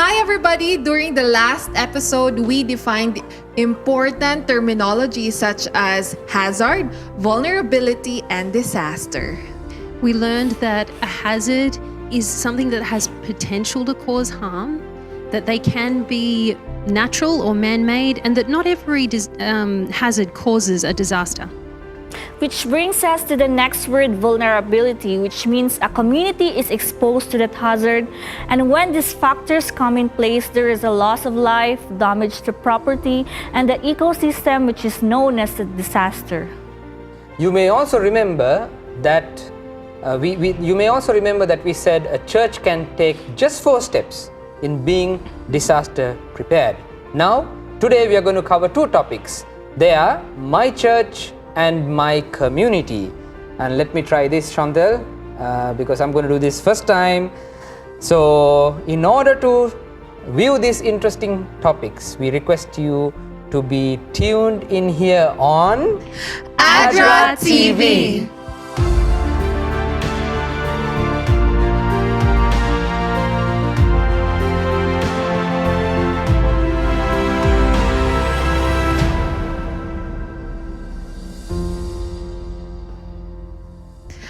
Hi everybody! During the last episode, we defined important terminology such as hazard, vulnerability, and disaster. We learned that a hazard is something that has potential to cause harm, that they can be natural or man-made, and that not every hazard causes a disaster. Which brings us to the next word, vulnerability, which means a community is exposed to that hazard. And when these factors come in place, there is a loss of life, damage to property, and the ecosystem, which is known as a disaster. You may also remember that we said a church can take just 4 steps in being disaster prepared. Now, today we are going to cover 2 topics. They are my church and my community. And let me try this, Chantal, because I'm going to do this first time. So, in order to view these interesting topics, we request you to be tuned in here on ADRA TV.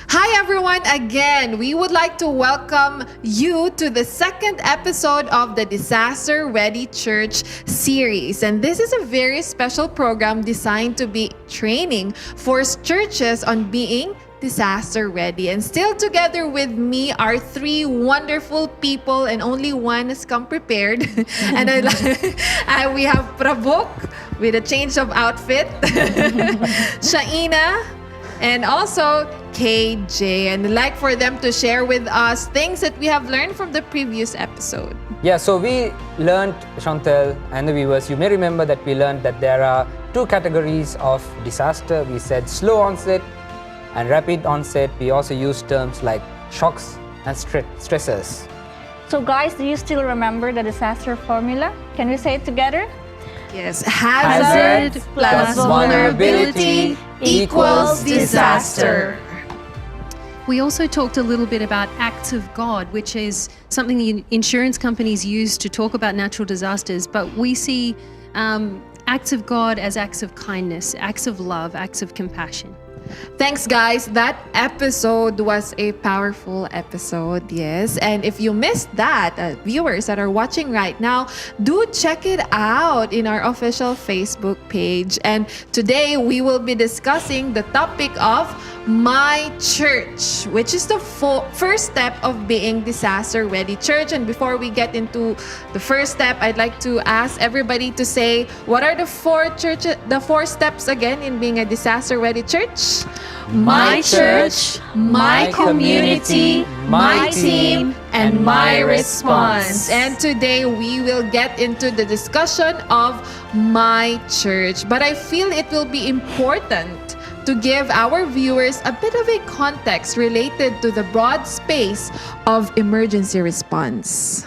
Hi everyone, again, we would like to welcome you to the second episode of the Disaster Ready Church series. And this is a very special program designed to be training for churches on being disaster ready. And still together with me are 3 wonderful people, and only one has come prepared. And we have Prabuk with a change of outfit, Shaina, and also KJ, and I'd like for them to share with us things that we have learned from the previous episode. Yeah, so we learned, Chantal and the viewers, you may remember that we learned that there are 2 categories of disaster. We said slow onset and rapid onset. We also used terms like shocks and stressors. So guys, do you still remember the disaster formula? Can we say it together? Yes, hazard plus vulnerability equals disaster. We also talked a little bit about acts of God, which is something the insurance companies use to talk about natural disasters, but we see acts of God as acts of kindness, acts of love, acts of compassion. Thanks, guys. That episode was a powerful episode, yes. And if you missed that, viewers that are watching right now, do check it out in our official Facebook page. And today we will be discussing the topic of my church, which is the first step of being disaster ready church. And before we get into the first step, I'd like to ask everybody to say, what are the 4 steps again in being a disaster ready church? My church, my community, my team, and my response. And today we will get into the discussion of my church. But I feel it will be important to give our viewers a bit of a context related to the broad space of emergency response.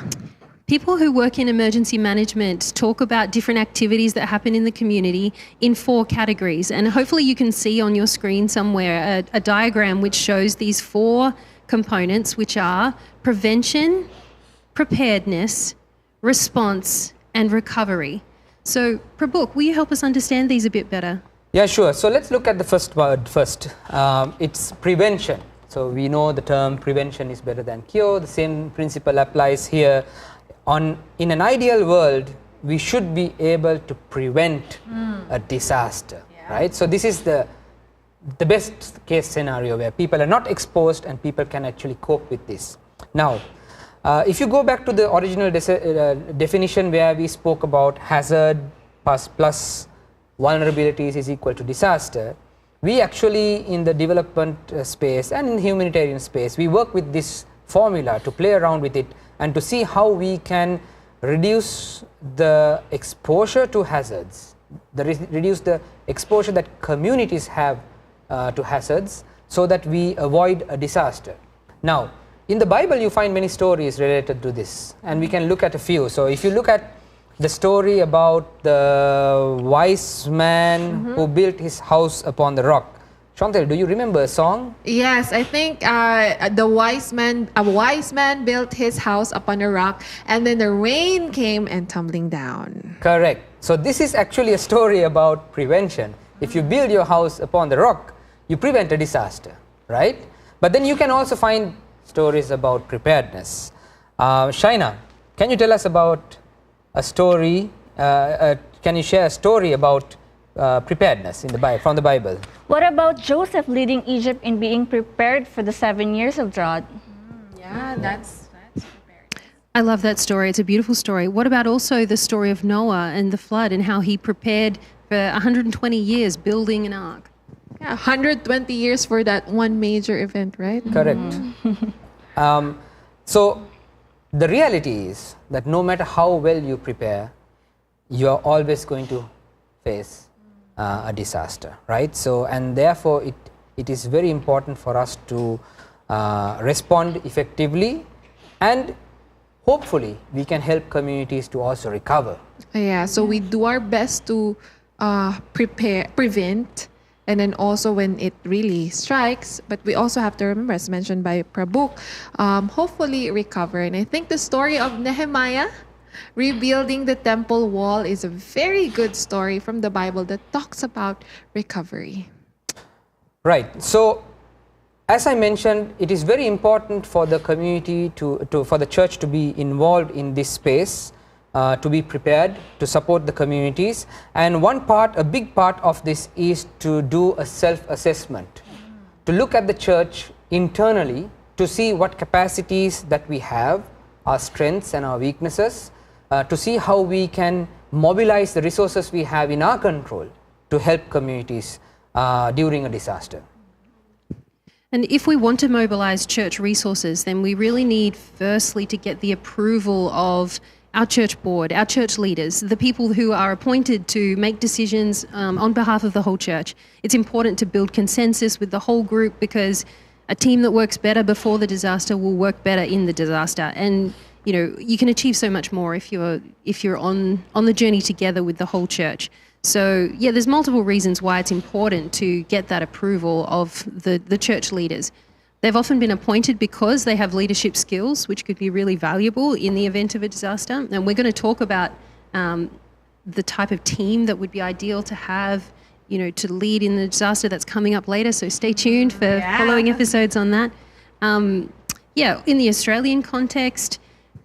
People who work in emergency management talk about different activities that happen in the community in 4 categories. And hopefully you can see on your screen somewhere a diagram which shows these 4 components, which are prevention, preparedness, response, and recovery. So, Prabuk, will you help us understand these a bit better? Yeah, sure. So let's look at the first word first. It's prevention. So we know the term prevention is better than cure. The same principle applies here. In an ideal world, we should be able to prevent a disaster, right? So this is the best case scenario where people are not exposed and people can actually cope with this. Now, if you go back to the original definition where we spoke about hazard plus vulnerabilities is equal to disaster, we actually in the development space and in the humanitarian space, we work with this formula to play around with it and to see how we can reduce the exposure to hazards, reduce the exposure that communities have to hazards so that we avoid a disaster. Now, in the Bible you find many stories related to this, and we can look at a few. So if you look at the story about the wise man who built his house upon the rock, Chantal, do you remember a song? Yes, I think a wise man built his house upon a rock, and then the rain came and tumbling down. Correct. So this is actually a story about prevention. If you build your house upon the rock, you prevent a disaster, right? But then you can also find stories about preparedness. Shaina, can you tell us about a story? Can you share a story about preparedness in the from the Bible? What about Joseph leading Egypt in being prepared for the 7 years of drought? Yeah, that's prepared. I love that story. It's a beautiful story. What about also the story of Noah and the flood and how he prepared for 120 years building an ark? Yeah, 120 years for that one major event, right? Correct. So the reality is that no matter how well you prepare, you are always going to face a disaster, right? So, and therefore it is very important for us to respond effectively, and hopefully we can help communities to also recover. Yeah, so we do our best to prevent, and then also when it really strikes, but we also have to remember, as mentioned by Prabhu, hopefully recover. And I think the story of Nehemiah rebuilding the temple wall is a very good story from the Bible that talks about recovery. Right. So, as I mentioned, it is very important for the community for the church to be involved in this space, to be prepared, to support the communities. And a big part of this is to do a self-assessment, to look at the church internally, to see what capacities that we have, our strengths and our weaknesses, to see how we can mobilize the resources we have in our control to help communities during a disaster. And if we want to mobilize church resources, then we really need firstly to get the approval of our church board, our church leaders, the people who are appointed to make decisions on behalf of the whole church. It's important to build consensus with the whole group, because a team that works better before the disaster will work better in the disaster. And you know, you can achieve so much more if you're on the journey together with the whole church. So yeah, there's multiple reasons why it's important to get that approval of the church leaders. They've often been appointed because they have leadership skills, which could be really valuable in the event of a disaster. And we're going to talk about the type of team that would be ideal to have, you know, to lead in the disaster that's coming up later. So stay tuned for following episodes on that. Yeah, in the Australian context,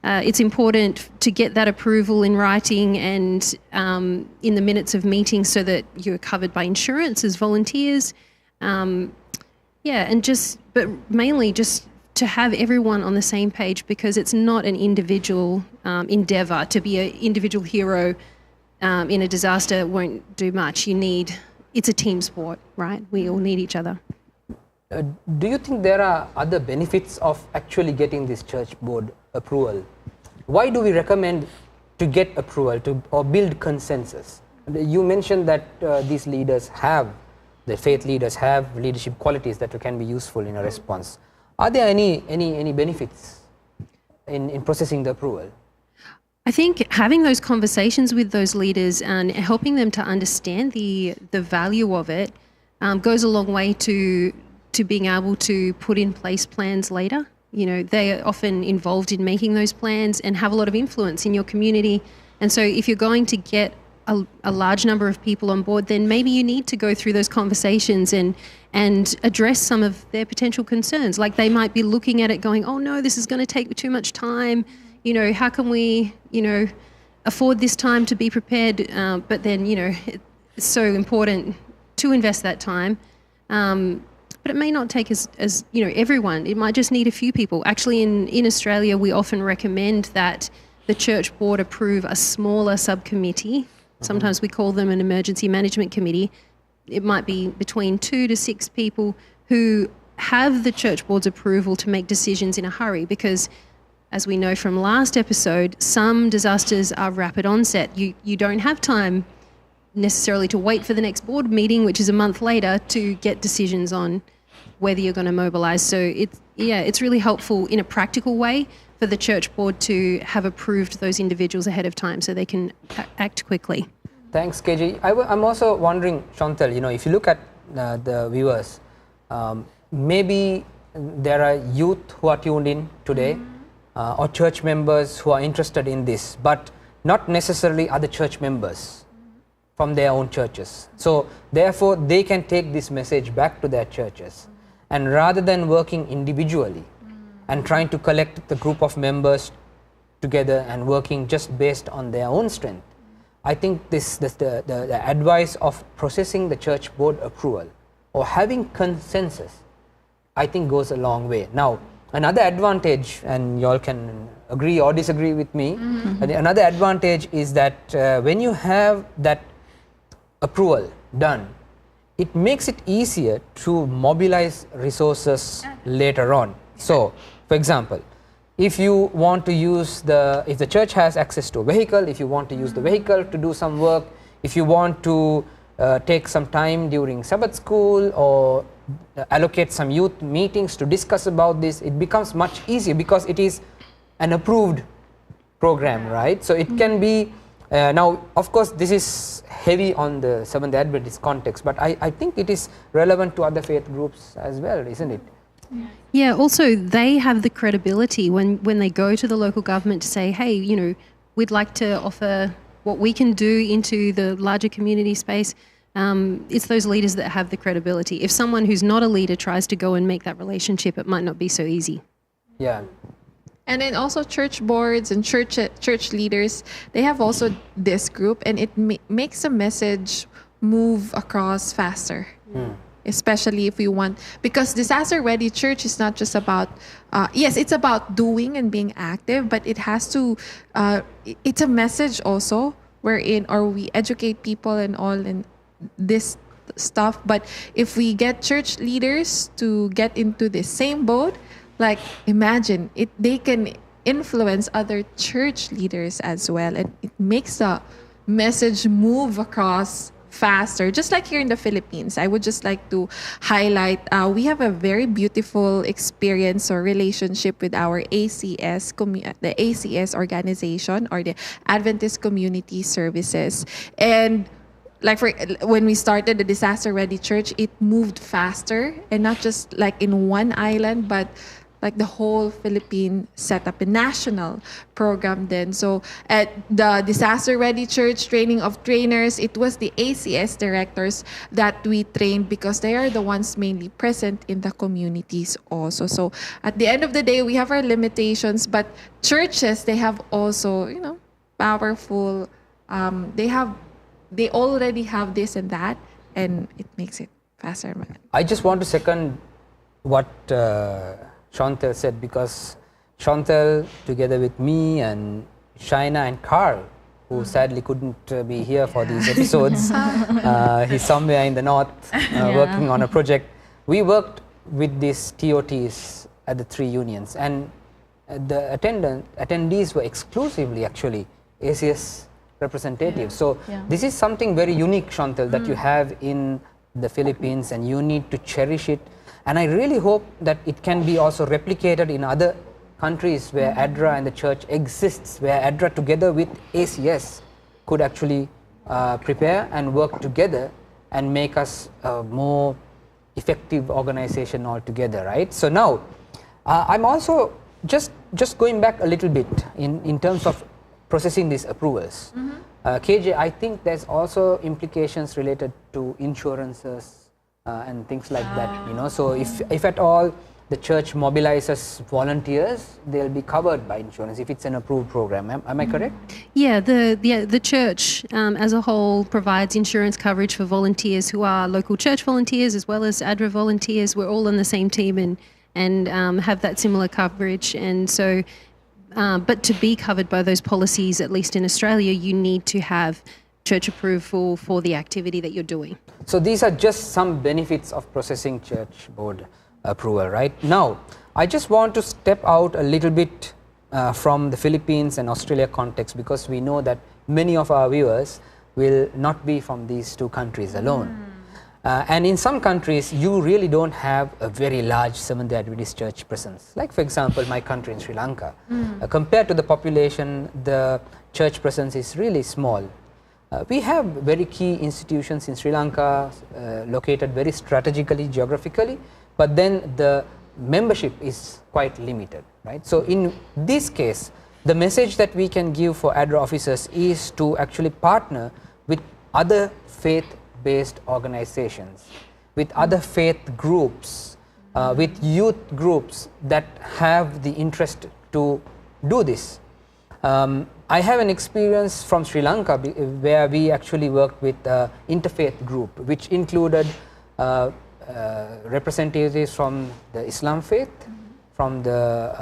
it's important to get that approval in writing and in the minutes of meetings so that you're covered by insurance as volunteers. But mainly just to have everyone on the same page, because it's not an individual endeavour. To be an individual hero in a disaster won't do much. It's a team sport, right? We all need each other. Do you think there are other benefits of actually getting this church board approval? Why do we recommend to get approval or build consensus? You mentioned that these leaders the faith leaders have leadership qualities that can be useful in a response. Are there any benefits in processing the approval? I think having those conversations with those leaders and helping them to understand the value of it goes a long way to being able to put in place plans later. You know, they are often involved in making those plans and have a lot of influence in your community. And so if you're going to get a large number of people on board, then maybe you need to go through those conversations and address some of their potential concerns. Like they might be looking at it going, oh no, this is going to take too much time. You know, how can we, afford this time to be prepared? But then, it's so important to invest that time. But it may not take as everyone. It might just need a few people. Actually, in Australia, we often recommend that the church board approve a smaller subcommittee. Sometimes we call them an emergency management committee. It might be between 2 to 6 people who have the church board's approval to make decisions in a hurry, because as we know from last episode, some disasters are rapid onset. You don't have time necessarily to wait for the next board meeting, which is a month later, to get decisions on whether you're going to mobilize. So it's really helpful in a practical way for the church board to have approved those individuals ahead of time so they can act quickly. Thanks, KJ. I'm also wondering, Chantal, if you look at the viewers, maybe there are youth who are tuned in today, or church members who are interested in this, but not necessarily other church members from their own churches. So therefore they can take this message back to their churches, and rather than working individually and trying to collect the group of members together and working just based on their own strength, I think the advice of processing the church board approval or having consensus, I think goes a long way. Now, another advantage, and you all can agree or disagree with me, but another advantage is that when you have that approval done, it makes it easier to mobilize resources later on. So, for example, if you want to use if the church has access to a vehicle, if you want to use the vehicle to do some work, if you want to take some time during Sabbath school or allocate some youth meetings to discuss about this, it becomes much easier because it is an approved program, right? So it can be, now of course this is heavy on the Seventh-day Adventist context, but I think it is relevant to other faith groups as well, isn't it? Yeah, also they have the credibility when they go to the local government to say, hey, you know, we'd like to offer what we can do into the larger community space. It's those leaders that have the credibility. If someone who's not a leader tries to go and make that relationship, it might not be so easy. Yeah. And then also church boards and church leaders, they have also this group, and it makes a message move across faster. Especially if we want, because disaster ready church is not just about, yes, it's about doing and being active, but it has to, it's a message also wherein, or we educate people and all in this stuff. But if we get church leaders to get into the same boat, like imagine it, they can influence other church leaders as well, and it makes the message move across faster. Just like here in the Philippines, I would just like to highlight, we have a very beautiful experience or relationship with our ACS, the ACS organization, or the Adventist Community Services. And like when we started the Disaster Ready Church, it moved faster, and not just like in one island, but like the whole Philippine set up a national program then. So at the Disaster Ready Church training of trainers, it was the ACS directors that we trained because they are the ones mainly present in the communities also. So at the end of the day, we have our limitations, but churches, they have also, you know, powerful, they already have this and that, and it makes it faster. I just want to second what Chantal said, because Chantal, together with me and Shaina and Carl, who sadly couldn't be here for these episodes, he's somewhere in the north working on a project. We worked with these TOTs at the 3 unions, and the attendees were exclusively actually ACS representatives. So this is something very unique, Chantal, that you have in the Philippines, and you need to cherish it. And I really hope that it can be also replicated in other countries where ADRA and the church exists, where ADRA together with ACS could actually prepare and work together and make us a more effective organization altogether, right? So now, I'm also just going back a little bit in terms of processing these approvals. KJ, I think there's also implications related to insurances and things like that, you know. So if at all the church mobilizes volunteers, they'll be covered by insurance if it's an approved program. Am I correct? Yeah, the church as a whole provides insurance coverage for volunteers who are local church volunteers as well as ADRA volunteers. We're all on the same team and have that similar coverage. And so, but to be covered by those policies, at least in Australia, you need to have church approval for the activity that you're doing. So these are just some benefits of processing church board approval, right? Now, I just want to step out a little bit from the Philippines and Australia context, because we know that many of our viewers will not be from these 2 countries alone. And in some countries, you really don't have a very large Seventh-day Adventist church presence. Like, for example, my country in Sri Lanka. Compared to the population, the church presence is really small. We have very key institutions in Sri Lanka, located very strategically, geographically, but then the membership is quite limited, right? So in this case, the message that we can give for ADRA officers is to actually partner with other faith-based organizations, with other faith groups, with youth groups that have the interest to do this. I have an experience from Sri Lanka where we actually worked with interfaith group, which included representatives from the Islam faith, from the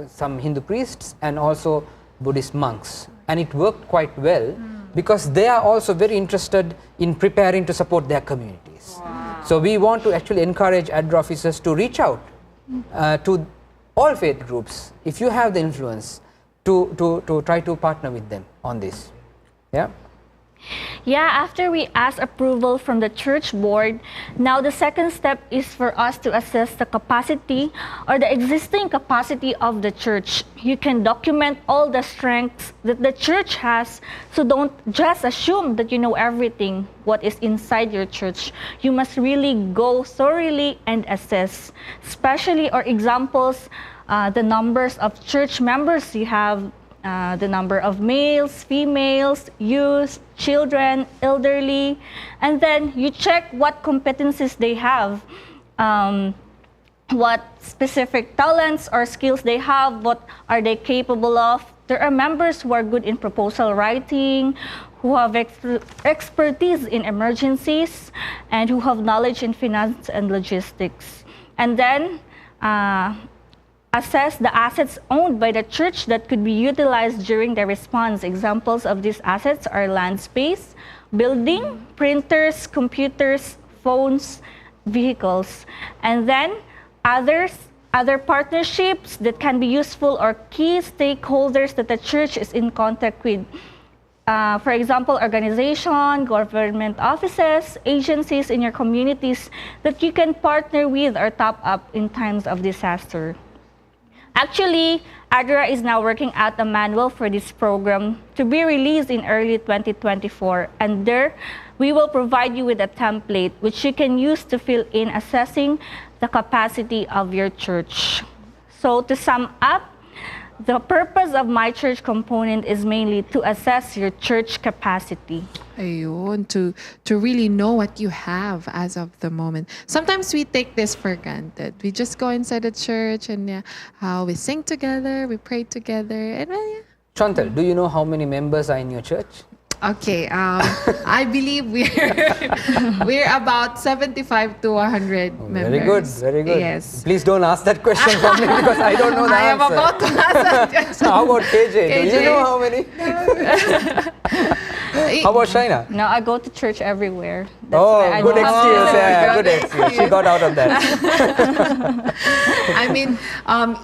some Hindu priests, and also Buddhist monks. And it worked quite well because they are also very interested in preparing to support their communities. Wow. So we want to actually encourage ADRA officers to reach out to all faith groups, if you have the influence, to try to partner with them on this. Yeah. Yeah, after we ask approval from the church board, now the second step is for us to assess the capacity or the existing capacity of the church. You can document all the strengths that the church has, so don't just assume that you know everything what is inside your church. You must really go thoroughly and assess, especially or examples, the numbers of church members you have, the number of males, females, youth, children, elderly, and then you check what competencies they have, what specific talents or skills they have, what are they capable of. There are members who are good in proposal writing, who have expertise in emergencies, and who have knowledge in finance and logistics. And then assess the assets owned by the church that could be utilized during the response. Examples of these assets are land space, building, printers, computers, phones, vehicles. And then other partnerships that can be useful or key stakeholders that the church is in contact with. For example, organization, government offices, agencies in your communities that you can partner with or top up in times of disaster. Actually, ADRA is now working out a manual for this program to be released in early 2024, and there we will provide you with a template which you can use to fill in assessing the capacity of your church. So to sum up, the purpose of My Church component is mainly to assess your church capacity. Ayun, to really know what you have as of the moment. Sometimes we take this for granted. We just go inside the church and we sing together, we pray together, and Chantal, do you know how many members are in your church? Okay, I believe we're about 75 to 100 members. Very good, very good. Yes. Please don't ask that question from me because I don't know the I answer. am about to ask that question. How about KJ? Do you know how many? How about Shaina? No, I go to church everywhere. That's good excuse. Yeah, good excuse. She got out of that. I mean,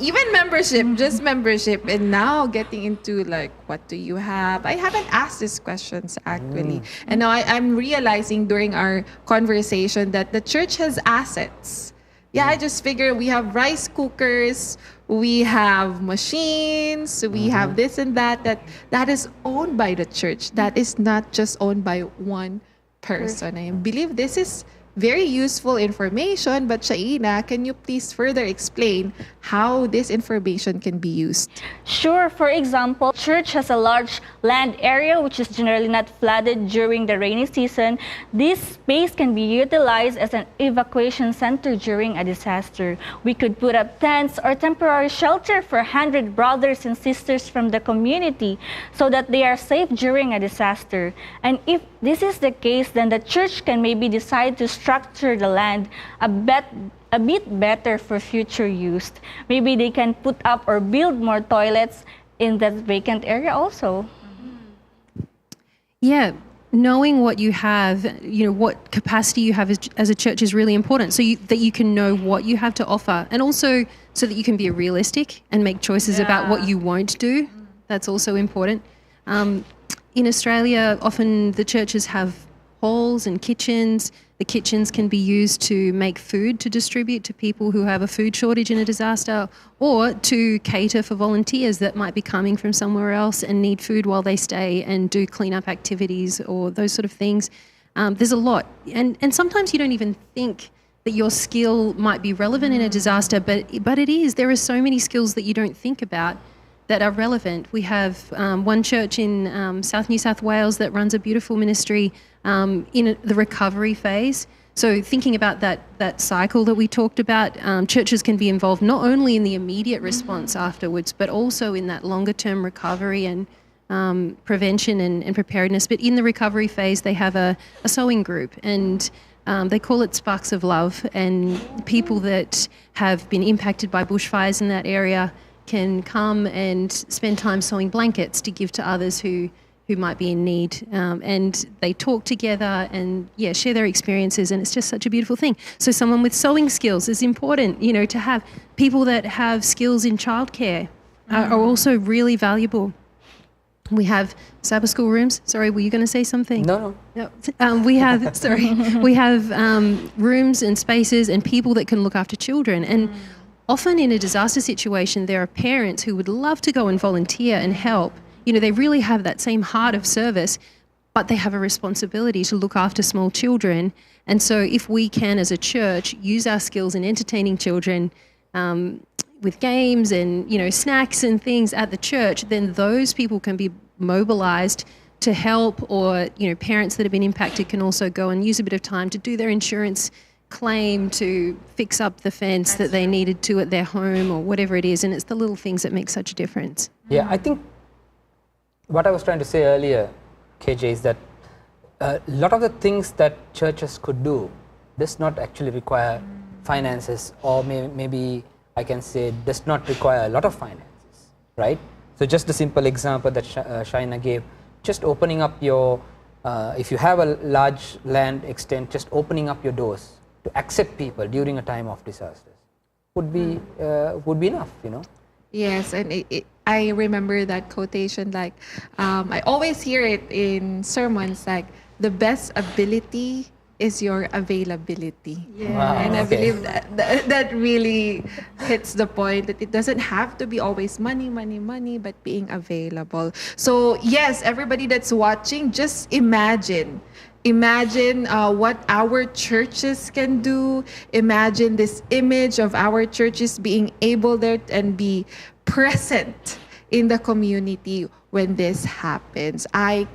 even membership, just membership, and now getting into like, what do you have? I haven't asked these questions actually. And now I'm realizing during our conversation that the church has assets. Yeah, I just figure we have rice cookers, we have machines, we have this and that is owned by the church. That is not just owned by one person. I believe this is very useful information, but Shaina, can you please further explain how this information can be used? Sure. For example, church has a large land area which is generally not flooded during the rainy season. This space can be utilized as an evacuation center during a disaster. We could put up tents or temporary shelter for 100 brothers and sisters from the community so that they are safe during a disaster. And if this is the case, then the church can maybe decide to structure the land a bit better for future use. Maybe they can put up or build more toilets in that vacant area also. Yeah, knowing what you have, what capacity you have as a church is really important, so that you can know what you have to offer, and also so that you can be realistic and make choices about what you won't do. That's also important. In Australia, often the churches have halls and kitchens. The kitchens can be used to make food to distribute to people who have a food shortage in a disaster, or to cater for volunteers that might be coming from somewhere else and need food while they stay and do cleanup activities or those sort of things. There's a lot. And sometimes you don't even think that your skill might be relevant in a disaster, but it is. There are so many skills that you don't think about that are relevant. We have one church in South New South Wales that runs a beautiful ministry in the recovery phase. So thinking about that cycle that we talked about, churches can be involved not only in the immediate response afterwards, but also in that longer term recovery and prevention and preparedness. But in the recovery phase, they have a sewing group, and they call it Sparks of Love. And people that have been impacted by bushfires in that area can come and spend time sewing blankets to give to others who might be in need, and they talk together and share their experiences, and it's just such a beautiful thing. So someone with sewing skills is important, to have. People that have skills in childcare are also really valuable. We have Sabbath school rooms. Sorry, were you going to say something? No. We have we have rooms and spaces and people that can look after children. And often in a disaster situation, there are parents who would love to go and volunteer and help. They really have that same heart of service, but they have a responsibility to look after small children. And so if we can, as a church, use our skills in entertaining children with games and, snacks and things at the church, then those people can be mobilized to help, or, parents that have been impacted can also go and use a bit of time to do their insurance claim to fix up the fence that they needed to at their home or whatever it is. And it's the little things that make such a difference. Yeah, I think what I was trying to say earlier, KJ, is that a lot of the things that churches could do does not actually require finances, or maybe I can say does not require a lot of finances, right? So just the simple example that Shaina gave, just opening up your, if you have a large land extent, just opening up your doors to accept people during a time of disasters would be enough, Yes, and I remember that quotation, like, I always hear it in sermons, like, the best ability is your availability. Yeah. Wow, And I okay. believe that really hits the point, that it doesn't have to be always money, but being available. So yes, everybody that's watching, just imagine what our churches can do. Imagine this image of our churches being able there and be present in the community when this happens. I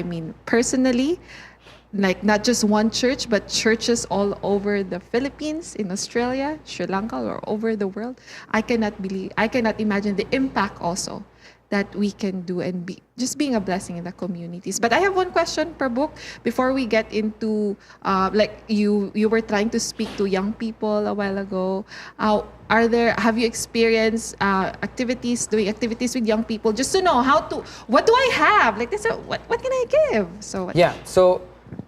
mean, personally, like, not just one church, but churches all over the Philippines, in Australia, Sri Lanka, or over the world, I cannot imagine the impact also that we can do, and just being a blessing in the communities. But I have one question per book before we get into, like, you were trying to speak to young people a while ago. Have you experienced doing activities with young people, just to know what do I have? Like, what can I give? So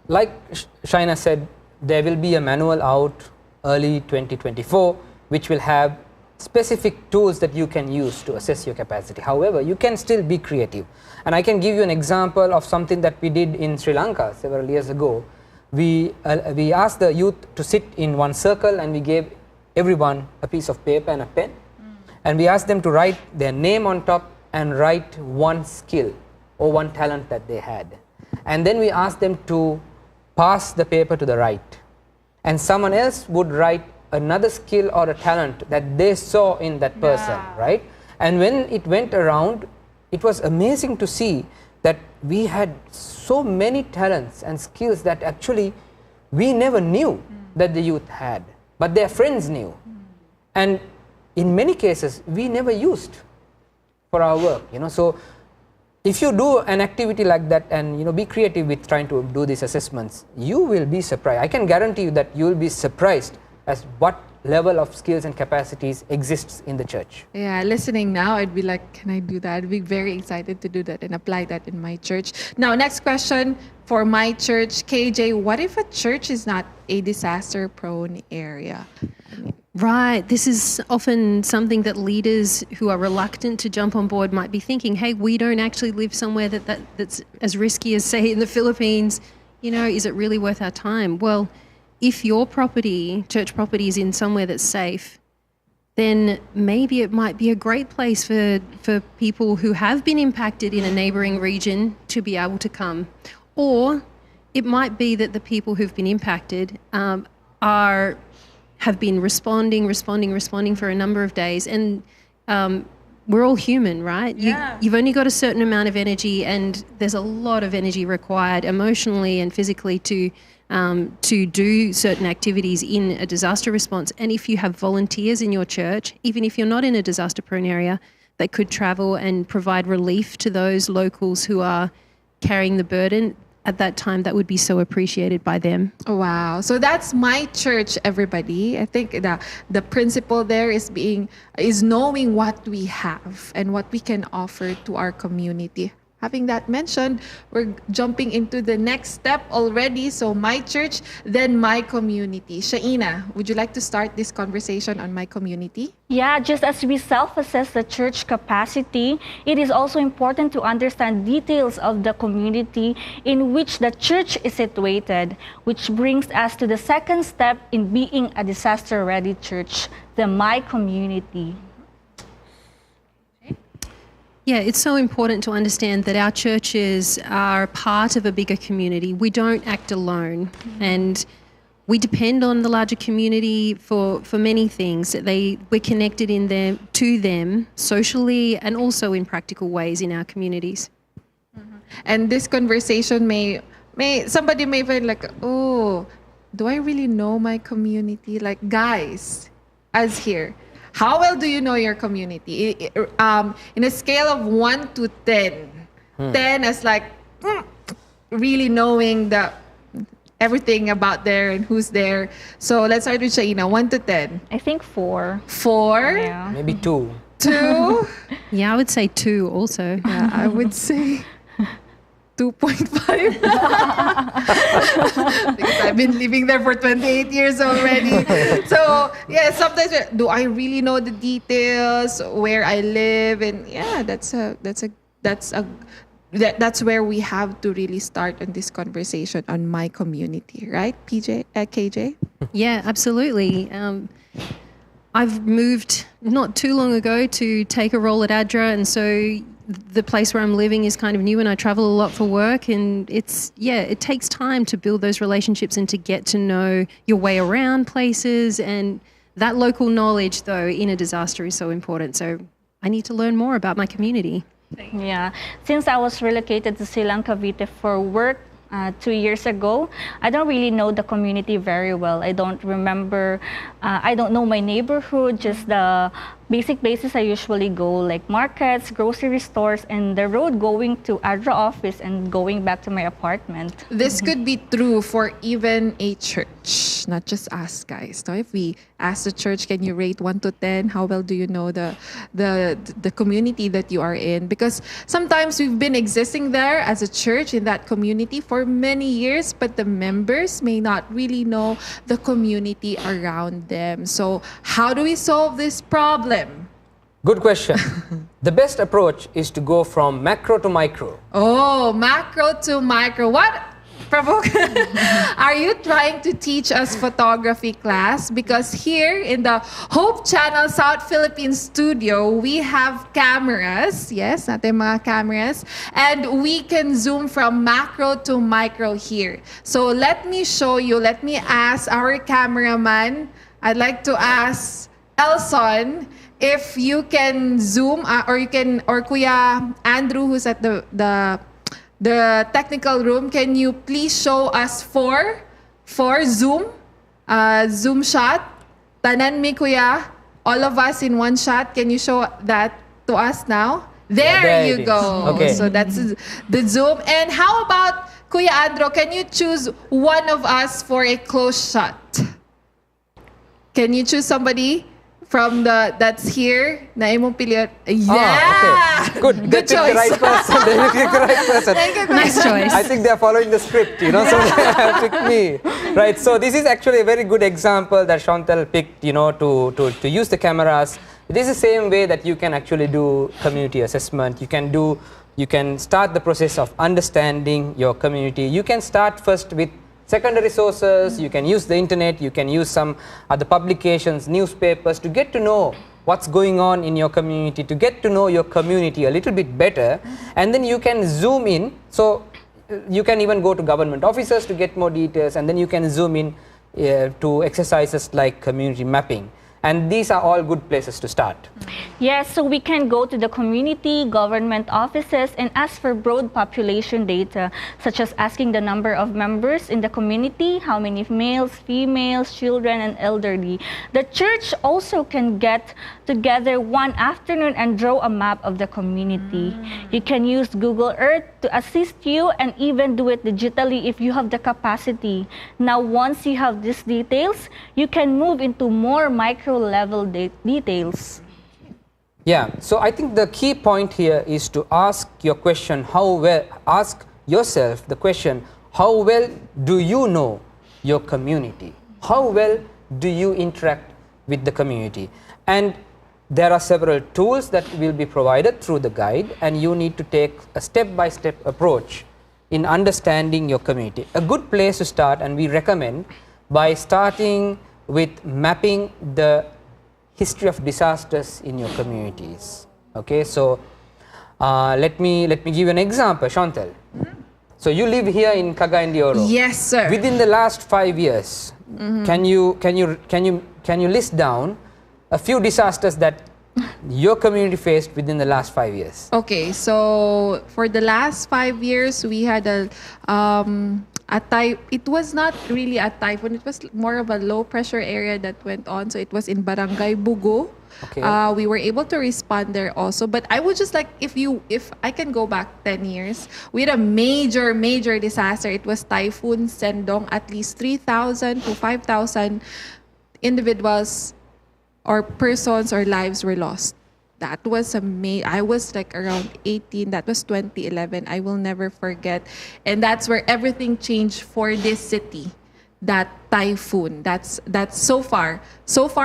like Shaina said, there will be a manual out early 2024, which will have specific tools that you can use to assess your capacity. However, you can still be creative. And I can give you an example of something that we did in Sri Lanka several years ago. We asked the youth to sit in one circle, and we gave everyone a piece of paper and a pen. And we asked them to write their name on top and write one skill or one talent that they had. And then we asked them to pass the paper to the right. And someone else would write another skill or a talent that they saw in that person, right? And when it went around, it was amazing to see that we had so many talents and skills that actually we never knew that the youth had, but their friends knew. And in many cases, we never used for our work, So if you do an activity like that and, be creative with trying to do these assessments, you will be surprised. I can guarantee you that you will be surprised as what level of skills and capacities exists in the church. Yeah, listening now, I'd be like, can I do that? I'd be very excited to do that and apply that in my church. Now, next question for my church, KJ, what if a church is not a disaster-prone area? Right. This is often something that leaders who are reluctant to jump on board might be thinking, hey, we don't actually live somewhere that's as risky as, say, in the Philippines. Is it really worth our time? Well, if your church property is in somewhere that's safe, then maybe it might be a great place for people who have been impacted in a neighbouring region to be able to come. Or it might be that the people who've been impacted have been responding for a number of days, and we're all human, right? You've only got a certain amount of energy, and there's a lot of energy required emotionally and physically to do certain activities in a disaster response. And if you have volunteers in your church, even if you're not in a disaster-prone area, that could travel and provide relief to those locals who are carrying the burden at that time, that would be so appreciated by them. Wow. So that's my church, everybody. I think the principle there is knowing what we have and what we can offer to our community. Having that mentioned, we're jumping into the next step already. So my church, then my community. Shaina, would you like to start this conversation on my community? Yeah, just as we self-assess the church capacity, it is also important to understand details of the community in which the church is situated, which brings us to the second step in being a disaster-ready church, the my community. Yeah, it's so important to understand that our churches are part of a bigger community. We don't act alone, and we depend on the larger community for many things. We're connected to them socially and also in practical ways in our communities. And this conversation somebody may feel like, oh, do I really know my community? Like, guys, us here, how well do you know your community? In a scale of 1 to 10, 10 is like really knowing everything about there and who's there. So let's start with Shaina, 1 to 10. I think 4. 4? Yeah. Maybe 2. 2? Yeah, I would say 2 also. Yeah, I would say 2.5. Because I've been living there for 28 years already. So yeah, sometimes do I really know the details where I live? And yeah, that's where we have to really start on this conversation on my community, right, KJ? Yeah, absolutely. I've moved not too long ago to take a role at ADRA, and so the place where I'm living is kind of new, and I travel a lot for work, and it takes time to build those relationships and to get to know your way around places, and that local knowledge though in a disaster is so important. So I need to learn more about my community. Yeah, since I was relocated to Silang, Cavite for work 2 years ago, I don't really know the community very well. I don't remember, I don't know my neighborhood, just the basic places I usually go, like markets, grocery stores, and the road going to ADRA office and going back to my apartment. This could be true for even a church, not just us guys. So if we ask the church, can you rate 1 to 10? How well do you know the community that you are in? Because sometimes we've been existing there as a church in that community for many years, but the members may not really know the community around them. So how do we solve this problem? Good question. The best approach is to go from macro to micro. Oh, macro to micro. What? Provoke. Are you trying to teach us photography class? Because here in the Hope Channel South Philippines studio, we have cameras. Yes, natin mga cameras. And we can zoom from macro to micro here. So let me show you. Let me ask our cameraman. I'd like to ask Elson if you can zoom or Kuya Andrew, who's at the technical room, can you please show us four zoom shot? Tanan mi Kuya, all of us in one shot. Can you show that to us now? There you go. Okay. So that's the zoom. And how about Kuya Andro? Can you choose one of us for a close shot? Can you choose somebody from that's here na imong pilihan? Yeah. Okay. Good. They picked choice. the right person. They picked the right person. Thank you, Nice choice. I think they're following the script, so they picked me. Right. So this is actually a very good example that Chantal picked, to use the cameras. This is the same way that you can actually do community assessment. You can start the process of understanding your community. You can start first with secondary sources, you can use the internet, you can use some other publications, newspapers to get to know what's going on in your community, to get to know your community a little bit better, and then you can zoom in. So you can even go to government offices to get more details, and then you can zoom in to exercises like community mapping. And these are all good places to start. Yes, so we can go to the community, government offices, and ask for broad population data, such as asking the number of members in the community, how many males, females, children, and elderly. The church also can get together one afternoon and draw a map of the community. You can use Google Earth to assist you and even do it digitally if you have the capacity. Now, once you have these details, you can move into more micro-level details. Yeah, so I think the key point here is to ask your question, ask yourself the question, how well do you know your community? How well do you interact with the community? And there are several tools that will be provided through the guide, and you need to take a step-by-step approach in understanding your community. A good place to start, and we recommend, by starting with mapping the history of disasters in your communities. Okay, so let me give you an example, Chantal. So you live here in Cagayan-de-Oro. Yes, sir. Within the last 5 years, can you list down a few disasters that your community faced within the last 5 years? Okay, so for the last 5 years, we had it was not really a typhoon, it was more of a low pressure area that went on. So it was in Barangay Bugo. Okay. We were able to respond there also. But I would just like, if I can go back 10 years, we had a major disaster. It was Typhoon Sendong. At least 3,000 to 5,000 individuals or persons or lives were lost. That was I was like around 18. That was 2011. I will never forget. And that's where everything changed for this city. That typhoon. That's so far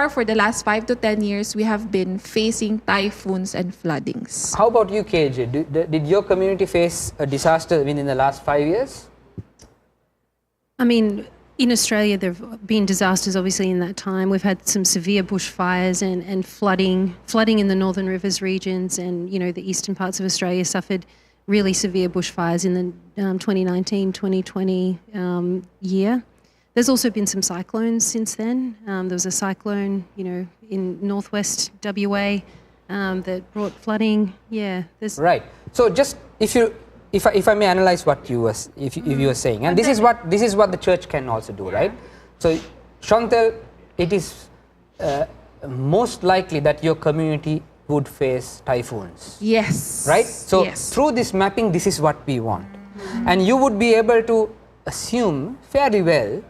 for the last 5 to 10 years, we have been facing typhoons and floodings. How about you, KJ? Did your community face a disaster within the last 5 years? I mean, in Australia, there have been disasters, obviously, in that time. We've had some severe bushfires and flooding in the Northern Rivers regions, and, you know, the eastern parts of Australia suffered really severe bushfires in the 2019-2020 year. There's also been some cyclones since then. There was a cyclone, you know, in northwest WA that brought flooding. Yeah, right. So just if I may analyze what you were saying, and this is what the church can also do, right? So, Chantal, it is most likely that your community would face typhoons. Yes. Right. So yes. Through this mapping, this is what we want, and you would be able to assume fairly well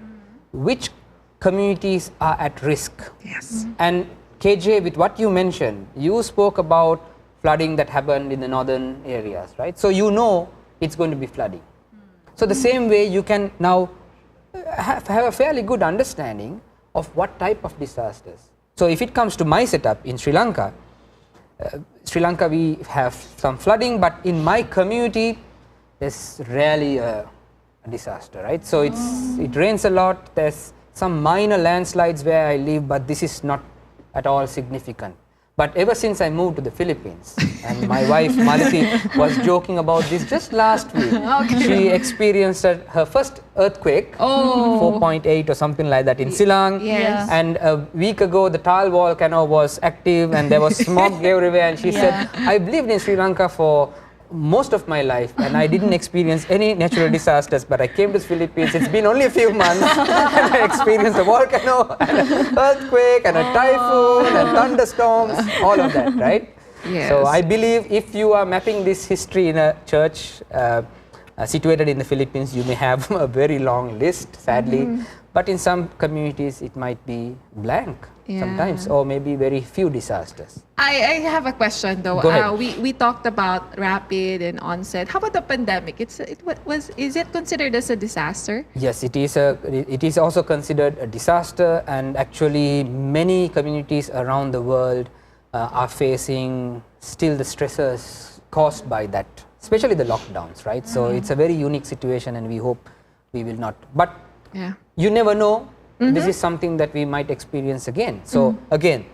which communities are at risk. Yes. And KJ, with what you mentioned, you spoke about flooding that happened in the northern areas, right? So you know it's going to be flooding. So the same way you can now have a fairly good understanding of what type of disasters. So if it comes to my setup in Sri Lanka, we have some flooding, but in my community, there's rarely a disaster, right? So it rains a lot. There's some minor landslides where I live, but this is not at all significant. But ever since I moved to the Philippines, and my wife Malati was joking about this just last week, she experienced her first earthquake, 4.8 or something like that in Silang. Yes. And a week ago, the Tal volcano was active, and there was smog everywhere. And she said, "I've lived in Sri Lanka for most of my life, and I didn't experience any natural disasters, but I came to the Philippines. It's been only a few months, and I experienced a volcano, and an earthquake, and a typhoon, and thunderstorms, all of that, right?" Yes. So I believe if you are mapping this history in a church situated in the Philippines, you may have a very long list, sadly, but in some communities it might be blank sometimes, or maybe very few disasters. I have a question though. Go ahead. We talked about rapid and onset. How about the pandemic? Is it considered as a disaster? Yes, it is also considered a disaster, and actually many communities around the world are facing still the stressors caused by that, especially the lockdowns, right? So it's a very unique situation, and we hope we will not. But you never know. This is something that we might experience again. So again,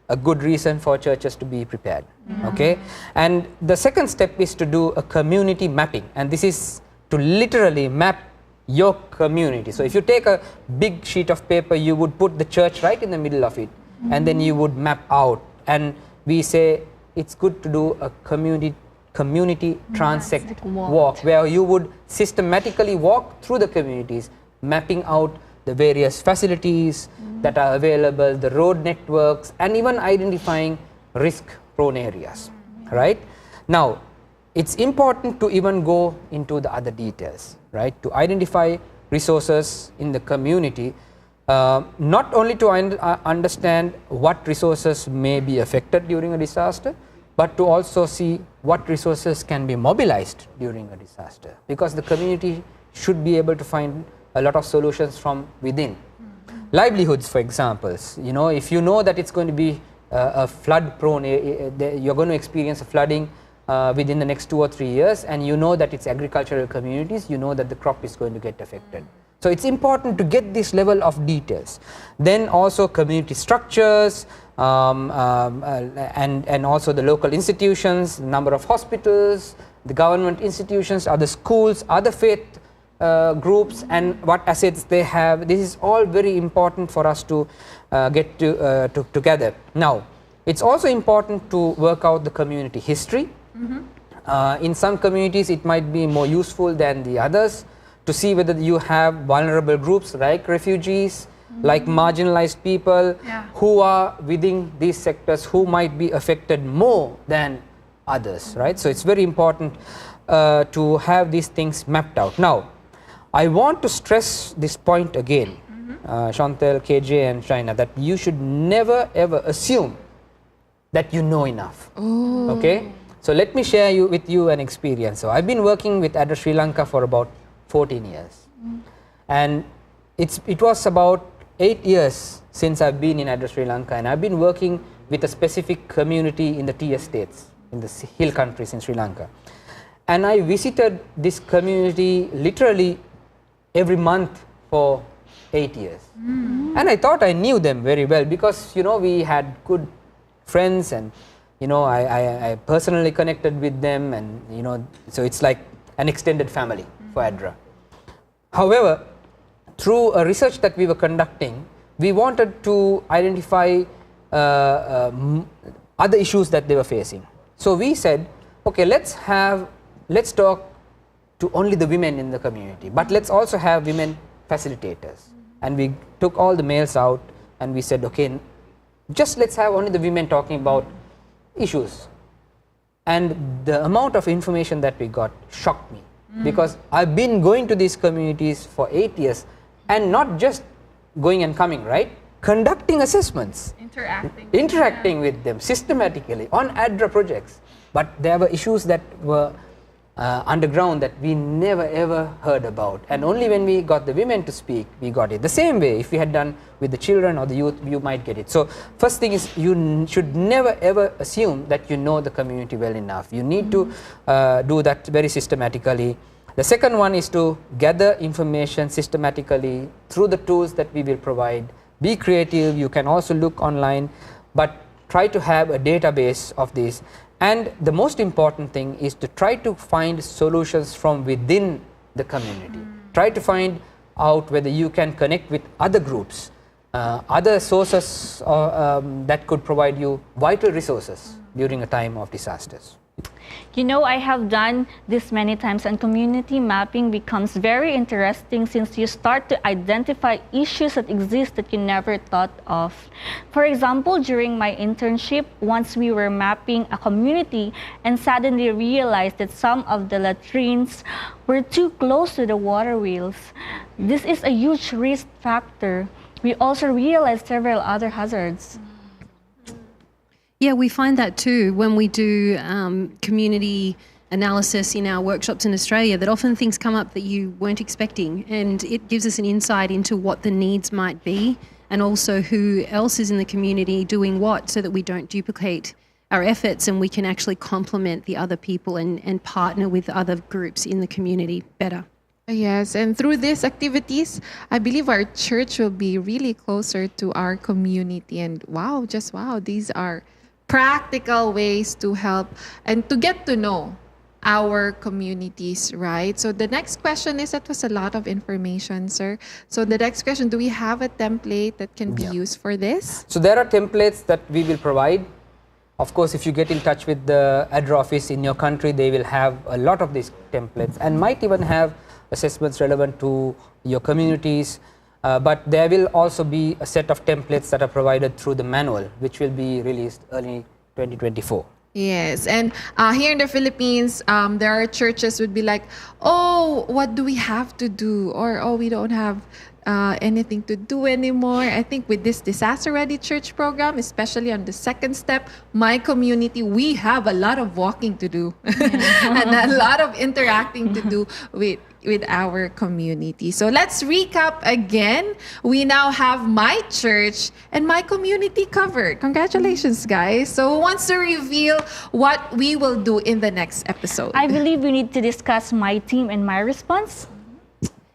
a good reason for churches to be prepared. Okay, and the second step is to do a community mapping, and this is to literally map your community. So if you take a big sheet of paper, you would put the church right in the middle of it, and then you would map out. And we say it's good to do a community transect walk, where you would systematically walk through the communities, mapping out the various facilities that are available, the road networks, and even identifying risk-prone areas, right? Now, it's important to even go into the other details, right? To identify resources in the community, not only to understand what resources may be affected during a disaster, but to also see what resources can be mobilized during a disaster, because the community should be able to find a lot of solutions from within. Livelihoods, for example, you know, if you know that it's going to be a flood prone, you're going to experience a flooding within the next 2 or 3 years, and you know that it's agricultural communities, you know that the crop is going to get affected. So it's important to get this level of details. Then also community structures, and also the local institutions, number of hospitals, the government institutions, other schools, other faith groups, and what assets they have. This is all very important for us to get together. Now, it's also important to work out the community history. In some communities, it might be more useful than the others to see whether you have vulnerable groups like refugees, like marginalized people who are within these sectors who might be affected more than others, right? So it's very important to have these things mapped out. Now, I want to stress this point again, Chantal, KJ, and Shaina, that you should never ever assume that you know enough. Okay? So let me share with you an experience. So I've been working with ADRA Sri Lanka for about 14 years. And it was about 8 years since I've been in ADRA Sri Lanka, and I've been working with a specific community in the tea estates, in the hill countries in Sri Lanka. And I visited this community literally every month for 8 years. And I thought I knew them very well because, you know, we had good friends, and, you know, I personally connected with them, and, you know, so it's like an extended family for ADRA. However, through a research that we were conducting, we wanted to identify other issues that they were facing. So we said, okay, let's talk to only the women in the community, but let's also have women facilitators. And we took all the males out, and we said, okay, just let's have only the women talking about issues. And the amount of information that we got shocked me, because I've been going to these communities for 8 years, and not just going and coming, right? Conducting assessments, interacting with them systematically on ADRA projects. But there were issues that were underground that we never ever heard about, and only when we got the women to speak, we got it. The same way, if we had done with the children or the youth, you might get it. So first thing is, you should never ever assume that you know the community well enough. You need to do that very systematically. The second one is to gather information systematically through the tools that we will provide. Be creative. You can also look online, but try to have a database of this. And the most important thing is to try to find solutions from within the community. Try to find out whether you can connect with other groups, other sources that could provide you vital resources during a time of disasters. You know, I have done this many times, and community mapping becomes very interesting since you start to identify issues that exist that you never thought of. For example, during my internship, once we were mapping a community and suddenly realized that some of the latrines were too close to the water wheels. This is a huge risk factor. We also realized several other hazards. Yeah, we find that too when we do community analysis in our workshops in Australia, that often things come up that you weren't expecting, and it gives us an insight into what the needs might be, and also who else is in the community doing what, so that we don't duplicate our efforts and we can actually complement the other people and partner with other groups in the community better. Yes, and through these activities, I believe our church will be really closer to our community. And wow, just wow, these are practical ways to help and to get to know our communities, right? So the next question is, that was a lot of information, sir. So the next question, do we have a template that can be used for this? So there are templates that we will provide. Of course, if you get in touch with the ADRA office in your country, they will have a lot of these templates and might even have assessments relevant to your communities. But there will also be a set of templates that are provided through the manual, which will be released early 2024. Yes, and here in the Philippines, there are churches would be like, oh, what do we have to do? Or, oh, we don't have anything to do anymore. I think with this Disaster Ready Church program, especially on the second step, my community, we have a lot of walking to do and a lot of interacting to do with our community. So let's recap again. We now have my church and my community covered. Congratulations, guys. So who wants to reveal what we will do in the next episode? I believe we need to discuss my team and my response.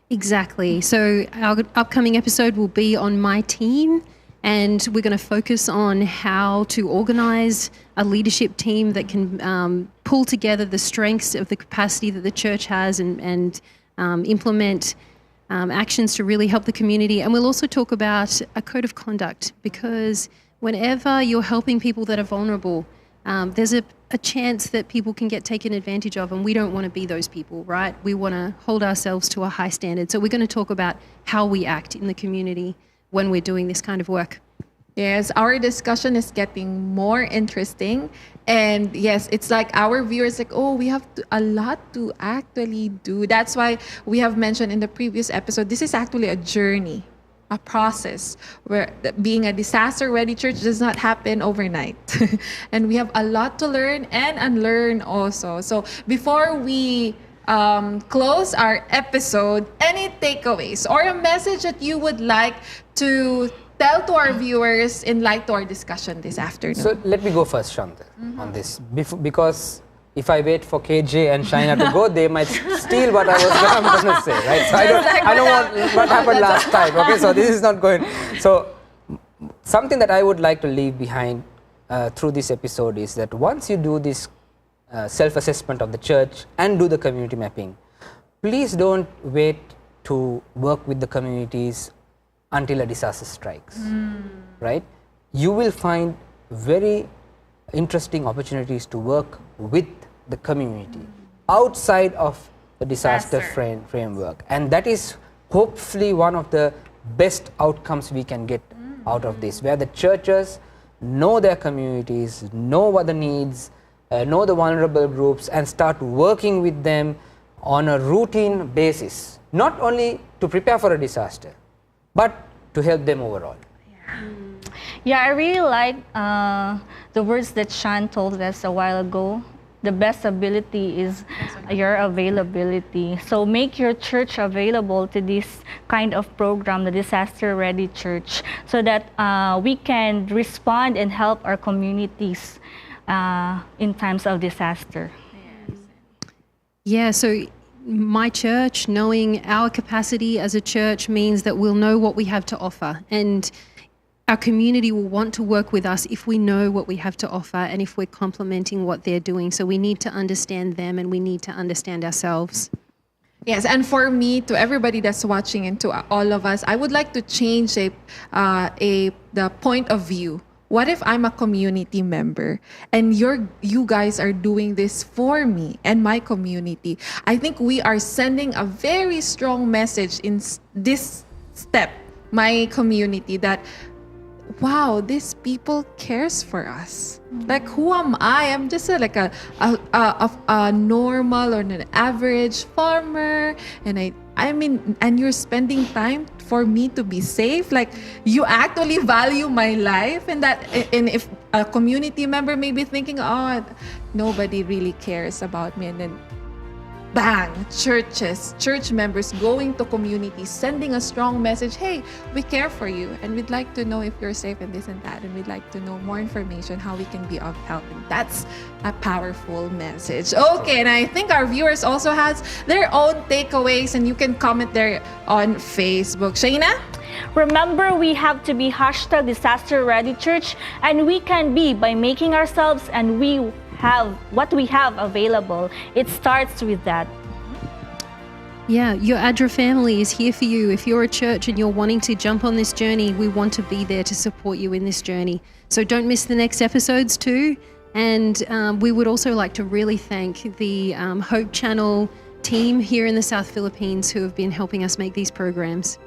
Exactly. So our upcoming episode will be on my team, and we're going to focus on how to organize a leadership team that can pull together the strengths of the capacity that the church has and implement actions to really help the community. And we'll also talk about a code of conduct, because whenever you're helping people that are vulnerable, there's a chance that people can get taken advantage of, and we don't want to be those people, right? We want to hold ourselves to a high standard. So we're going to talk about how we act in the community when we're doing this kind of work. Yes, our discussion is getting more interesting. And yes, it's like our viewers like, oh, we have a lot to actually do. That's why we have mentioned in the previous episode, this is actually a journey, a process where being a disaster-ready church does not happen overnight. And we have a lot to learn and unlearn also. So before we close our episode, any takeaways or a message that you would like to tell to our viewers in light to our discussion this afternoon? So let me go first, Chantal, on this. Because if I wait for KJ and Shaina to go, they might steal what I'm going to say, right? So I don't want what happened last time. Okay, so this is not going. So something that I would like to leave behind through this episode is that once you do this self-assessment of the church and do the community mapping, please don't wait to work with the communities until a disaster strikes, right? You will find very interesting opportunities to work with the community outside of the disaster framework. And that is hopefully one of the best outcomes we can get out of this, where the churches know their communities, know what the needs, know the vulnerable groups, and start working with them on a routine basis, not only to prepare for a disaster, but to help them overall. Yeah, I really like the words that Sean told us a while ago. The best ability is your availability. So make your church available to this kind of program, the Disaster Ready Church, so that we can respond and help our communities in times of disaster. Yeah, so my church, knowing our capacity as a church means that we'll know what we have to offer, and our community will want to work with us if we know what we have to offer and if we're complementing what they're doing. So we need to understand them and we need to understand ourselves. Yes, and for me, to everybody that's watching and to all of us, I would like to change the point of view. What if I'm a community member and you guys are doing this for me and my community? I think we are sending a very strong message in this step, my community, that wow, this people cares for us. Like, who am I? I'm just a normal or an average farmer, and and you're spending time for me to be safe. Like, you actually value my life, and if a community member may be thinking, oh, nobody really cares about me, and then bang, church members going to communities, sending a strong message, hey, we care for you and we'd like to know if you're safe and this and that, and we'd like to know more information how we can be of help. And that's a powerful message. Okay, and I think our viewers also has their own takeaways, and you can comment there on Facebook. Shaina? Remember, we have to be #Disaster Ready Church, and we can be by making ourselves, and we we have available. It starts with that. Yeah, your ADRA family is here for you. If you're a church and you're wanting to jump on this journey, we want to be there to support you in this journey. So don't miss the next episodes too. And we would also like to really thank the Hope Channel team here in the South Philippines who have been helping us make these programs.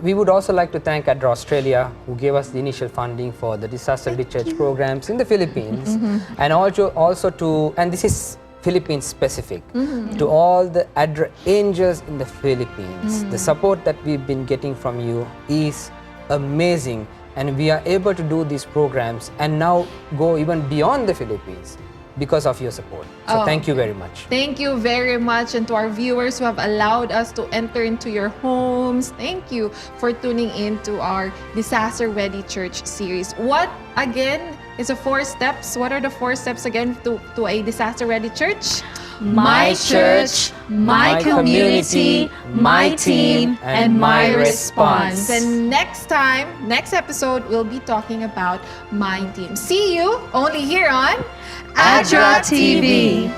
We would also like to thank ADRA Australia, who gave us the initial funding for the disaster ready church programs in the Philippines, and also to, and this is Philippines specific, to all the ADRA angels in the Philippines. The support that we've been getting from you is amazing, and we are able to do these programs and now go even beyond the Philippines because of your support. So thank you very much. Thank you very much. And to our viewers who have allowed us to enter into your homes, thank you for tuning in to our Disaster Ready Church series. What, again, is the 4 steps? What are the 4 steps again to a disaster ready church? My church, my community, my team, and my response. And next episode, we'll be talking about my team. See you only here on ADRA TV.